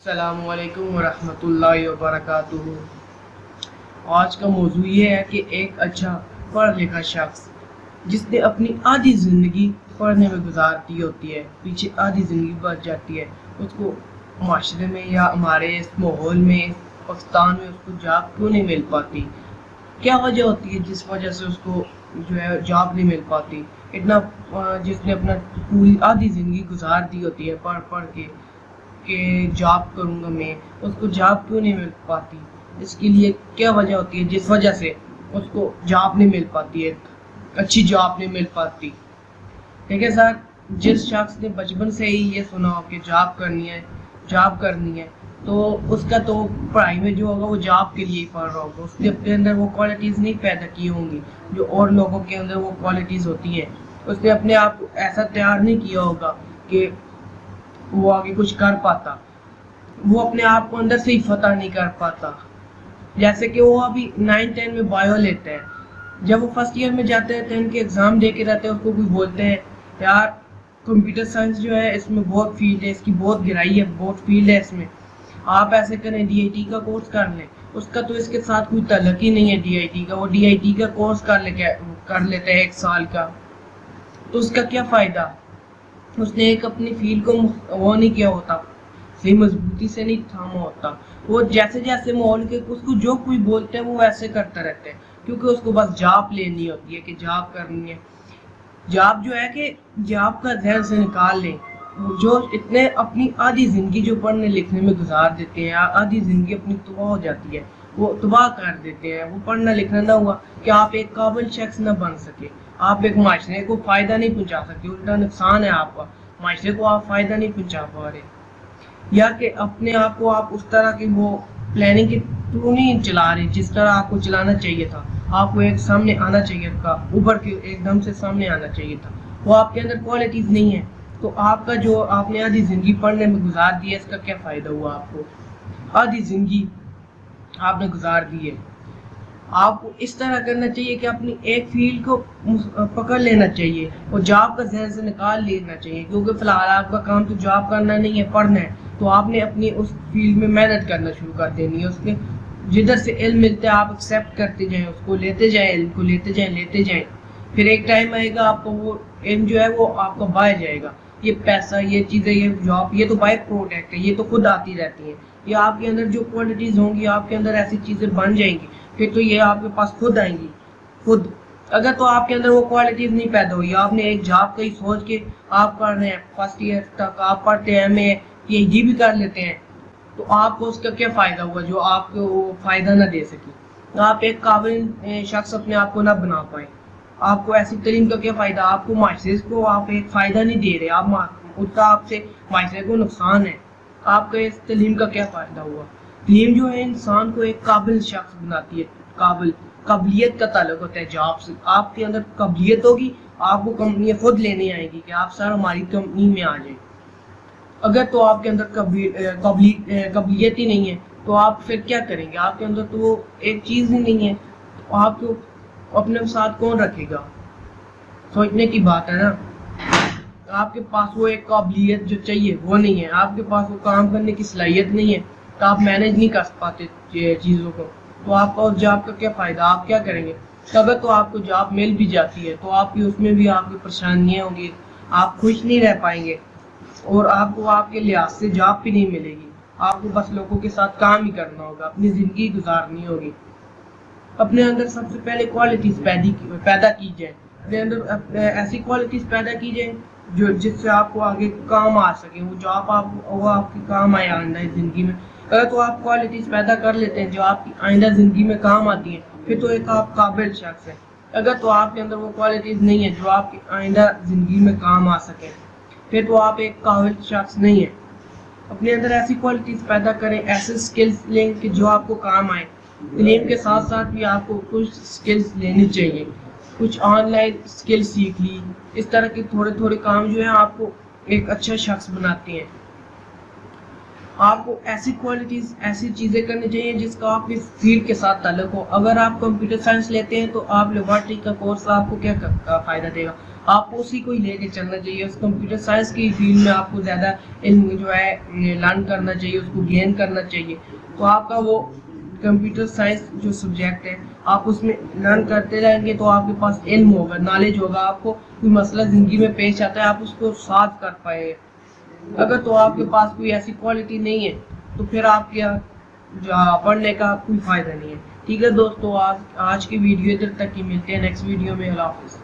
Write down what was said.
السلام علیکم ورحمۃ اللہ وبرکاتہ۔ آج کا موضوع یہ ہے کہ ایک اچھا پڑھا لکھا شخص جس نے اپنی آدھی زندگی پڑھنے میں گزار دی ہوتی ہے، پیچھے آدھی زندگی بچ جاتی ہے، اس کو معاشرے میں یا ہمارے اس ماحول میں پاکستان میں اس کو جاب کیوں نہیں مل پاتی؟ کیا وجہ ہوتی ہے جس وجہ سے اس کو جو ہے جاب نہیں مل پاتی؟ اتنا جس نے اپنا پوری آدھی زندگی گزار دی ہوتی ہے پڑھ پڑھ کے کہ جاب کروں گا میں، اس کو جاب کیوں نہیں مل پاتی؟ اس کے لیے کیا وجہ ہوتی ہے جس وجہ سے اس کو جاب نہیں مل پاتی ہے، اچھی جاب نہیں مل پاتی؟ ٹھیک ہے سر، جس شخص نے بچپن سے ہی یہ سنا ہو کہ جاب کرنی ہے تو اس کا تو پڑھائی میں جو ہوگا وہ جاب کے لیے ہی پڑھ رہا ہوگا، اس نے اپنے اندر وہ کوالٹیز نہیں پیدا کی ہوں گی جو اور لوگوں کے اندر وہ کوالٹیز ہوتی ہیں۔ اس نے اپنے آپ کو ایسا تیار نہیں کیا ہوگا کہ وہ آگے کچھ کر پاتا، وہ اپنے آپ کو اندر سے ہی فتح نہیں کر پاتا۔ جیسے کہ وہ ابھی 9-10 میں بایو لیتے ہیں، جب وہ فرسٹ ایئر میں جاتے ہیں 10 کے ایگزام دے کے رہتے ہیں، اس کو کوئی بولتے ہیں یار کمپیوٹر سائنس جو ہے اس میں بہت فیلڈ ہے، اس کی بہت گہرائی ہے، بہت فیلڈ ہے اس میں، آپ ایسے کریں ڈی آئی ٹی کا کورس کر لیں۔ اس کا تو اس کے ساتھ کوئی تعلق ہی نہیں ہے ڈی آئی ٹی کا، وہ ڈی آئی ٹی کا کورس کر لیتے ہیں 1 سال کا، تو اس کا کیا فائدہ؟ اس نے ایک اپنی فیلڈ کو وہ نہیں کیا ہوتا، صحیح مضبوطی سے نہیں تھاما ہوتا، وہ جیسے جیسے ماحول کے اس کو جو کوئی بولتے ہیں وہ ویسے کرتا رہتا ہے، کیونکہ اس کو بس جاب لینی ہوتی ہے کہ جاب کرنی ہے۔ جاب جو ہے کہ جاب کا ذہن سے نکال لیں، جو اتنے اپنی آدھی زندگی جو پڑھنے لکھنے میں گزار دیتے ہیں، آدھی زندگی اپنی تباہ ہو جاتی ہے، وہ تباہ کر دیتے ہیں۔ وہ پڑھنا لکھنا نہ ہوا کہ آپ ایک قابل شخص نہ بن سکے، آپ ایک معاشرے کو فائدہ نہیں پہنچا سکتے، الٹا نقصان ہے آپ کا، معاشرے کو آپ فائدہ نہیں پہنچا پا رہے، یا کہ اپنے آپ کو آپ اس طرح کی وہ پلاننگ کے تھرو نہیں چلا رہے جس طرح آپ کو چلانا چاہیے تھا۔ آپ کو ایک سامنے آنا چاہیے تھا، اوپر کے ایک دم سے سامنے آنا چاہیے تھا، وہ آپ کے اندر کوالٹیز نہیں ہے، تو آپ کا جو آپ نے آدھی زندگی پڑھنے میں گزار دی ہے، اس کا کیا فائدہ ہوا؟ آپ کو آدھی زندگی آپ نے گزار دی ہے۔ آپ کو اس طرح کرنا چاہیے کہ اپنی ایک فیلڈ کو پکڑ لینا چاہیے اور جاب کا ذہن سے نکال لینا چاہیے، کیونکہ فی الحال آپ کا کام تو جاب کرنا نہیں ہے، پڑھنا ہے، تو آپ نے اپنی اس فیلڈ میں محنت کرنا شروع کر دینی ہے۔ اس میں جدھر سے علم ملتا ہے آپ ایکسیپٹ کرتے جائیں، اس کو لیتے جائیں، علم کو لیتے جائیں، پھر ایک ٹائم آئے گا آپ کو وہ علم جو ہے وہ آپ کا باہر جائے گا۔ یہ پیسہ، یہ چیزیں، یہ جاب، یہ تو بائی پروڈکٹ ہے، یہ تو خود آتی رہتی ہیں، یہ آپ کے اندر جو کوالٹیز ہوں گی، آپ کے اندر ایسی چیزیں بن جائیں گی، پھر تو یہ آپ کے پاس خود آئیں گی خود۔ اگر تو آپ کے اندر وہ کوالٹیز نہیں پیدا ہوئی، آپ نے ایک جاب کا ہی سوچ کے آپ پڑھ رہے ہیں، فرسٹ ایئر تک آپ پڑھتے ہیں، ایم اے پی ایچ ڈی بھی کر لیتے ہیں، تو آپ کو اس کا کیا فائدہ ہوا جو آپ کو وہ فائدہ نہ دے سکی؟ آپ ایک قابل شخص اپنے آپ کو نہ بنا پائے، آپ کو ایسی تعلیم کا کیا فائدہ؟ آپ کو معاشرے کو آپ ایک فائدہ نہیں دے رہے، آپ اتنا آپ سے معاشرے کو نقصان ہے، آپ کا اس تعلیم کا کیا فائدہ ہوا؟ تعلیم جو ہے انسان کو ایک قابل شخص بناتی ہے، قابلیت کا تعلق ہوتا ہے جاب سے۔ آپ کے اندر قابلیت ہوگی، آپ کو کمپنیاں خود لینے آئیں گی کہ آپ سر ہماری کمپنی میں آ جائیں۔ اگر تو آپ کے اندر قابلیت ہی نہیں ہے تو آپ پھر کیا کریں گے؟ آپ کے اندر تو وہ ایک چیز ہی نہیں ہے، تو آپ کو اپنے ساتھ کون رکھے گا؟ سوچنے کی بات ہے نا۔ آپ کے پاس وہ ایک قابلیت جو چاہیے وہ نہیں ہے، آپ کے پاس وہ کام کرنے کی صلاحیت نہیں ہے، تو آپ مینج نہیں کر پاتے چیزوں کو، تو آپ کا اس جاب کا کیا فائدہ؟ آپ کیا کریں گے؟ اگر تو آپ کو جاب مل بھی جاتی ہے تو آپ کی اس میں بھی آپ کی پریشانیاں ہوں گی، آپ خوش نہیں رہ پائیں گے، اور آپ کو آپ کے لحاظ سے جاب بھی نہیں ملے گی، آپ کو بس لوگوں کے ساتھ کام ہی کرنا ہوگا، اپنی زندگی گزارنی ہوگی۔ اپنے اندر سب سے پہلے کوالٹیز پیدا کی جائیں، اپنے اندر ایسی کوالٹیز پیدا کی جائیں جو جس سے آپ کو آگے کام آ سکے، وہ جاب وہ آپ کے کام آئے آئندہ زندگی میں۔ اگر تو آپ کوالٹیز پیدا کر لیتے ہیں جو آپ کی آئندہ زندگی میں کام آتی ہیں، پھر تو ایک آپ قابل شخص ہے۔ اگر تو آپ کے اندر وہ کوالٹیز نہیں ہیں جو آپ کی آئندہ زندگی میں کام آ سکے، پھر تو آپ ایک قابل شخص نہیں ہیں۔ اپنے اندر ایسی کوالٹیز پیدا کریں، ایسے سکلز لیں کہ جو آپ کو کام آئیں۔ تعلیم کے ساتھ ساتھ بھی آپ کو کچھ سکلز لینی چاہیے، کچھ آن لائن سکل سیکھ لی، اس طرح کے تھوڑے تھوڑے کام جو ہیں آپ کو ایک اچھا شخص بناتے ہیں۔ آپ کو ایسی کوالٹیز، ایسی چیزیں کرنی چاہیے جس کا آپ کی فیلڈ کے ساتھ تعلق ہو۔ اگر آپ کمپیوٹر سائنس لیتے ہیں تو آپ لیبارٹری کا کورس آپ کو کیا فائدہ دے گا؟ آپ کو اسی کو ہی لے کے چلنا چاہیے. اس کمپیوٹر سائنس کی فیلڈ میں آپ کو زیادہ علم جو ہے لرن کرنا چاہیے, اس کو گین کرنا چاہیے. تو آپ کا وہ کمپیوٹر سائنس جو سبجیکٹ ہے آپ اس میں لرن کرتے رہیں گے تو آپ کے پاس علم ہوگا, نالج ہوگا. آپ کو کوئی مسئلہ زندگی میں پیش آتا ہے آپ اس کو سالو کر پائے. اگر تو آپ کے پاس کوئی ایسی کوالٹی نہیں ہے تو پھر آپ کیا پڑھنے کا کوئی فائدہ نہیں ہے. ٹھیک ہے دوستو, آج کی ویڈیو ادھر تک ہی, ملتے ہیں نیکسٹ ویڈیو میں. اللہ حافظ.